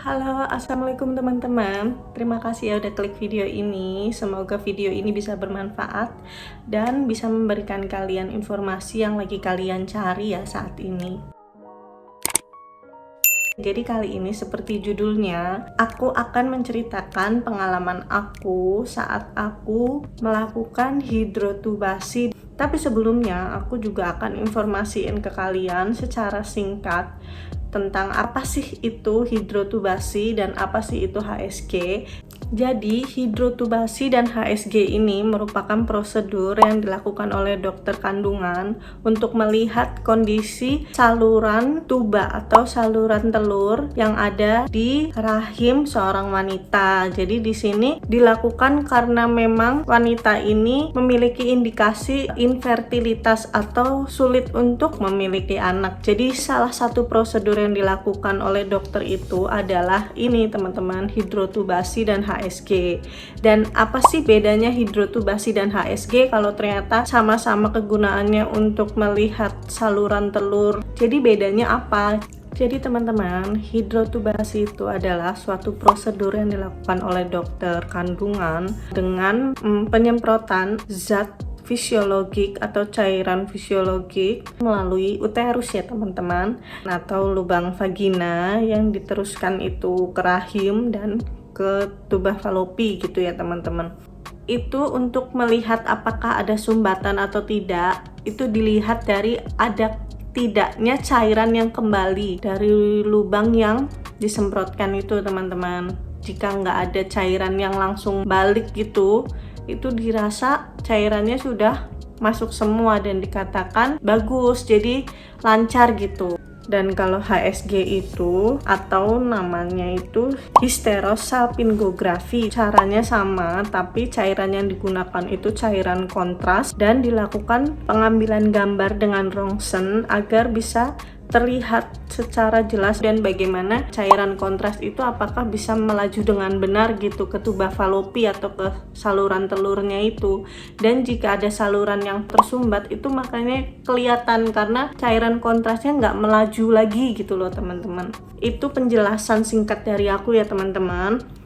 Halo, assalamualaikum teman-teman. Terima kasih ya udah klik video ini. Semoga video ini bisa bermanfaat dan bisa memberikan kalian informasi yang lagi kalian cari ya saat ini. Jadi kali ini seperti judulnya, aku akan menceritakan pengalaman aku saat aku melakukan hidrotubasi. Tapi sebelumnya aku juga akan informasiin ke kalian secara singkat tentang apa sih itu hidrotubasi dan apa sih itu HSG. Jadi, hidrotubasi dan HSG ini merupakan prosedur yang dilakukan oleh dokter kandungan untuk melihat kondisi saluran tuba atau saluran telur yang ada di rahim seorang wanita. Jadi di sini dilakukan karena memang wanita ini memiliki indikasi infertilitas atau sulit untuk memiliki anak. Jadi salah satu prosedur yang dilakukan oleh dokter itu adalah ini teman-teman, hidrotubasi dan HSG. Dan apa sih bedanya hidrotubasi dan HSG kalau ternyata sama-sama kegunaannya untuk melihat saluran telur? Jadi bedanya apa? Jadi teman-teman, hidrotubasi itu adalah suatu prosedur yang dilakukan oleh dokter kandungan dengan penyemprotan zat fisiologik atau cairan fisiologik melalui uterus ya teman-teman, atau lubang vagina yang diteruskan itu ke rahim dan ke tuba falopi gitu ya teman-teman. Itu untuk melihat apakah ada sumbatan atau tidak, itu dilihat dari ada tidaknya cairan yang kembali dari lubang yang disemprotkan itu teman-teman. Jika nggak ada cairan yang langsung balik gitu, itu dirasa cairannya sudah masuk semua dan dikatakan bagus, jadi lancar gitu. Dan kalau HSG itu atau namanya itu histerosalpingografi, caranya sama tapi cairan yang digunakan itu cairan kontras dan dilakukan pengambilan gambar dengan rongsen agar bisa terlihat secara jelas dan bagaimana cairan kontras itu apakah bisa melaju dengan benar gitu ke tuba falopi atau ke saluran telurnya itu. Dan jika ada saluran yang tersumbat itu makanya kelihatan karena cairan kontrasnya nggak melaju lagi gitu loh teman-teman. Itu penjelasan singkat dari aku ya teman-teman.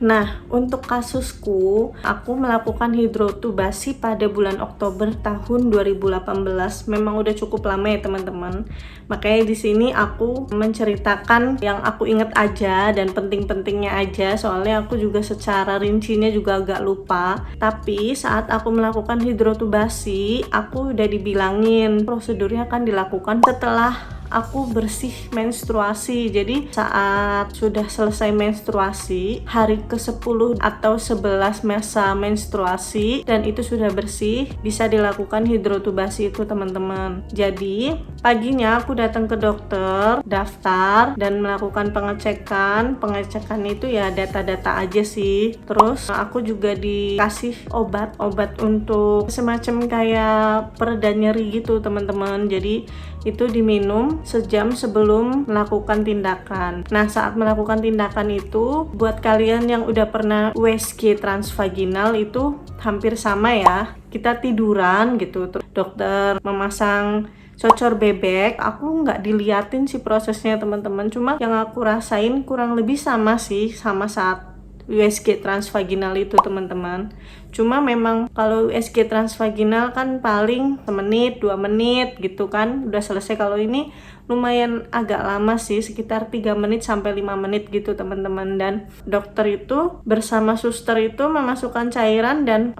Nah, untuk kasusku, aku melakukan hidrotubasi pada bulan Oktober tahun 2018. Memang udah cukup lama ya teman-teman. Makanya di sini aku menceritakan yang aku inget aja dan penting-pentingnya aja. Soalnya aku juga secara rincinya juga agak lupa. Tapi saat aku melakukan hidrotubasi, aku udah dibilangin prosedurnya akan dilakukan setelah aku bersih menstruasi. Jadi saat sudah selesai menstruasi, hari ke-10 atau 11 masa menstruasi dan itu sudah bersih, bisa dilakukan hidrotubasi itu teman-teman. Jadi paginya aku datang ke dokter, daftar dan melakukan pengecekan. Pengecekan itu ya data-data aja sih. Terus aku juga dikasih obat untuk semacam kayak pereda nyeri gitu teman-teman. Jadi itu diminum sejam sebelum melakukan tindakan. Nah, saat melakukan tindakan itu, buat kalian yang udah pernah USG transvaginal itu hampir sama ya. Kita tiduran gitu, dokter memasang cocor bebek. Aku nggak diliatin sih prosesnya teman-teman. Cuma yang aku rasain kurang lebih sama sih, sama saat USG transvaginal itu teman-teman. Cuma memang kalau USG transvaginal kan paling 1 menit, 2 menit gitu kan udah selesai. Kalau ini lumayan agak lama sih, sekitar 3 menit sampai 5 menit gitu teman-teman. Dan dokter itu bersama suster itu memasukkan cairan dan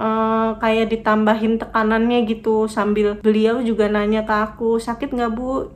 kayak ditambahin tekanannya gitu, sambil beliau juga nanya ke aku, sakit nggak bu?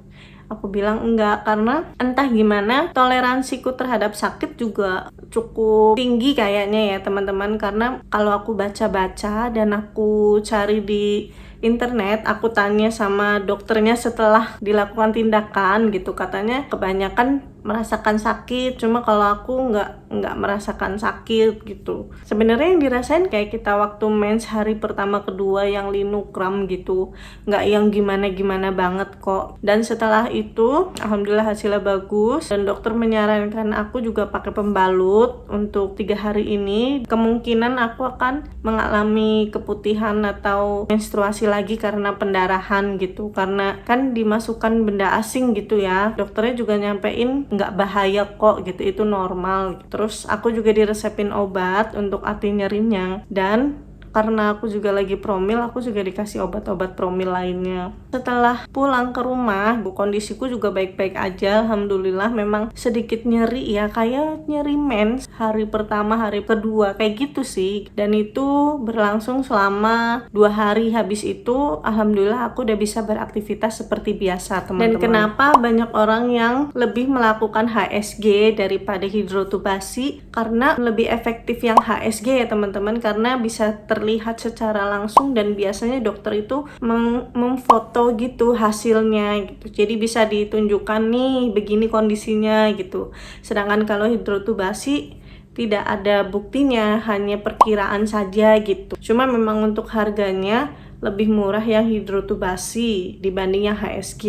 Aku bilang enggak, karena entah gimana toleransiku terhadap sakit juga cukup tinggi kayaknya ya teman-teman. Karena kalau aku baca-baca dan aku cari di internet, aku tanya sama dokternya setelah dilakukan tindakan gitu, katanya kebanyakan merasakan sakit, cuma kalau aku nggak merasakan sakit gitu. Sebenarnya yang dirasain kayak kita waktu mens hari pertama kedua yang linukram gitu, nggak yang gimana banget kok. Dan setelah itu alhamdulillah hasilnya bagus dan dokter menyarankan aku juga pakai pembalut untuk 3 hari ini. Kemungkinan aku akan mengalami keputihan atau menstruasi lagi karena pendarahan gitu, karena kan dimasukkan benda asing gitu ya. Dokternya juga nyampein nggak bahaya kok gitu, itu normal. Terus aku juga diresepin obat untuk anti nyerinya, dan karena aku juga lagi promil, aku juga dikasih obat-obat promil lainnya. Setelah pulang ke rumah, kondisiku juga baik-baik aja, alhamdulillah. Memang sedikit nyeri ya, kayak nyeri mens hari pertama, hari kedua, kayak gitu sih. Dan itu berlangsung selama 2 hari. Habis itu alhamdulillah aku udah bisa beraktivitas seperti biasa, teman-teman. Dan kenapa banyak orang yang lebih melakukan HSG daripada hidrotubasi? Karena lebih efektif yang HSG ya teman-teman, karena bisa terlihat secara langsung dan biasanya dokter itu memfoto gitu hasilnya gitu, jadi bisa ditunjukkan nih begini kondisinya gitu. Sedangkan kalau hidrotubasi tidak ada buktinya, hanya perkiraan saja gitu. Cuma memang untuk harganya lebih murah yang hidrotubasi dibanding yang HSG.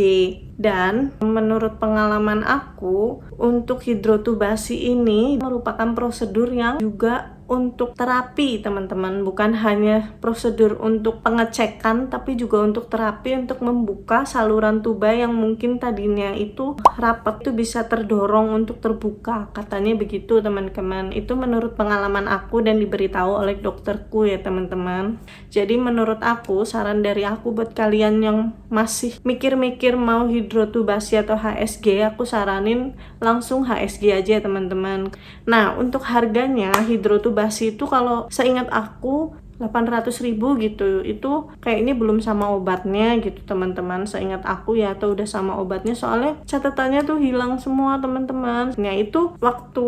Dan menurut pengalaman aku, untuk hidrotubasi ini merupakan prosedur yang juga untuk terapi teman-teman, bukan hanya prosedur untuk pengecekan tapi juga untuk terapi, untuk membuka saluran tuba yang mungkin tadinya itu rapat, itu bisa terdorong untuk terbuka, katanya begitu teman-teman. Itu menurut pengalaman aku dan diberitahu oleh dokterku ya teman-teman. Jadi menurut aku, saran dari aku buat kalian yang masih mikir-mikir mau hidrotubasi atau HSG, aku saranin langsung HSG aja ya teman-teman. Nah, untuk harganya hidrotubasi itu kalau seingat aku 800.000 gitu, itu kayak ini belum sama obatnya gitu teman-teman, seingat aku ya, atau udah sama obatnya, soalnya catatannya tuh hilang semua teman-teman. Nah itu waktu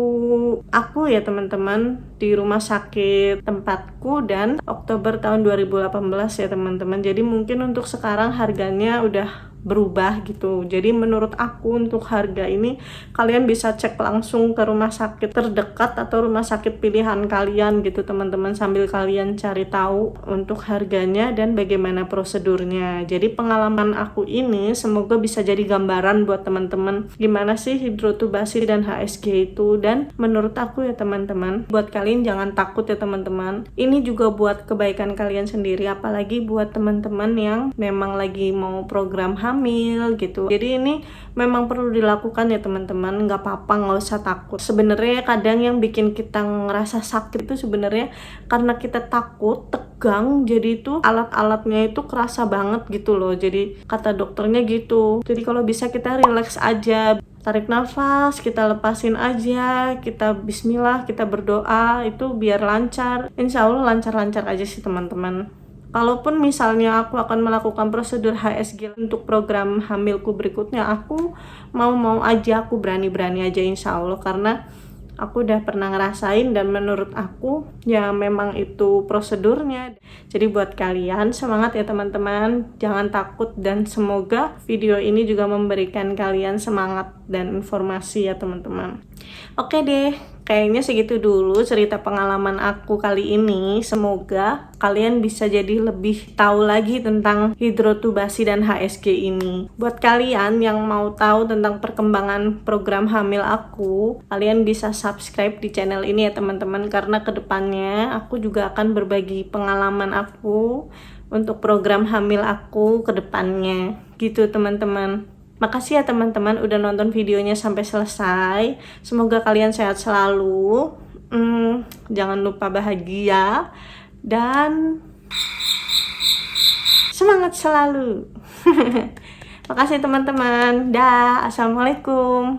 aku ya teman-teman di rumah sakit tempatku, dan Oktober tahun 2018 ya teman-teman. Jadi mungkin untuk sekarang harganya udah berubah gitu. Jadi menurut aku untuk harga ini kalian bisa cek langsung ke rumah sakit terdekat atau rumah sakit pilihan kalian gitu teman-teman, sambil kalian cari tahu untuk harganya dan bagaimana prosedurnya. Jadi pengalaman aku ini semoga bisa jadi gambaran buat teman-teman gimana sih hidrotubasi dan HSG itu. Dan menurut aku ya teman-teman, buat kalian jangan takut ya teman-teman, ini juga buat kebaikan kalian sendiri, apalagi buat teman-teman yang memang lagi mau program hamil gitu. Jadi ini memang perlu dilakukan ya teman-teman, nggak apa-apa, nggak usah takut. Sebenarnya kadang yang bikin kita ngerasa sakit itu sebenarnya karena kita takut, tegang, jadi itu alat-alatnya itu kerasa banget gitu loh. Jadi kata dokternya gitu. Jadi kalau bisa kita relax aja, tarik nafas, kita lepasin aja, kita bismillah, kita berdoa, itu biar lancar. Insya Allah lancar-lancar aja sih teman-teman. Kalaupun misalnya aku akan melakukan prosedur HSG untuk program hamilku berikutnya, aku mau aja, aku berani-berani aja insya Allah, karena aku udah pernah ngerasain dan menurut aku ya memang itu prosedurnya. Jadi buat kalian semangat ya teman-teman, jangan takut, dan semoga video ini juga memberikan kalian semangat dan informasi ya teman-teman. Oke deh, kayaknya segitu dulu cerita pengalaman aku kali ini. Semoga kalian bisa jadi lebih tahu lagi tentang hidrotubasi dan HSG ini. Buat kalian yang mau tahu tentang perkembangan program hamil aku, kalian bisa subscribe di channel ini ya teman-teman, karena kedepannya aku juga akan berbagi pengalaman aku untuk program hamil aku kedepannya gitu teman-teman. Makasih ya teman-teman udah nonton videonya sampai selesai. Semoga kalian sehat selalu. Jangan lupa bahagia dan semangat selalu. Makasih teman-teman. Dah, assalamualaikum.